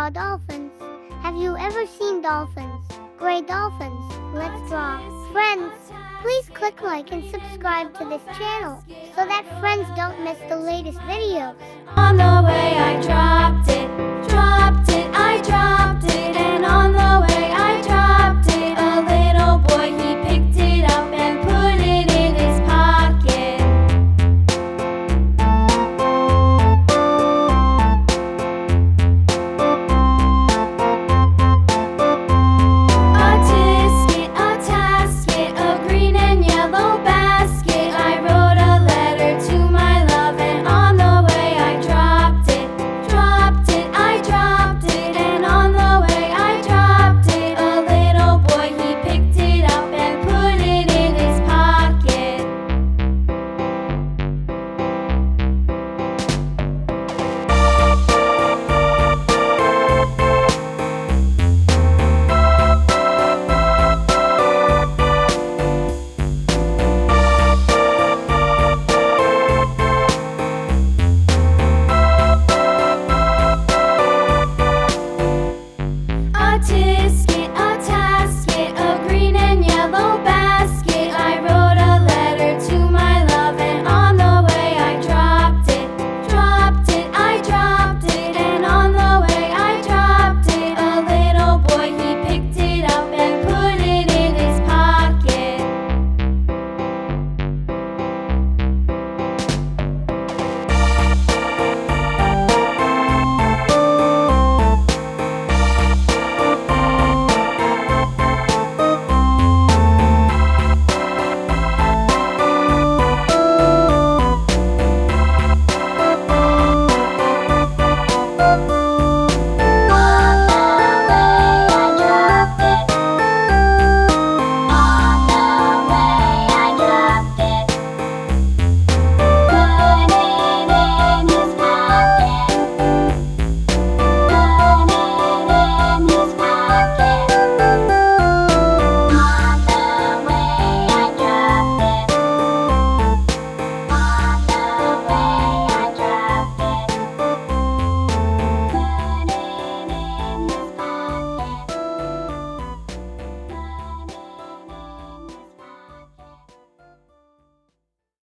draw dolphins. Have you ever seen dolphins? Gray dolphins. Let's draw. Friends, please click like and subscribe to this channel so that friends don't miss the latest videos. On the way I dropped it.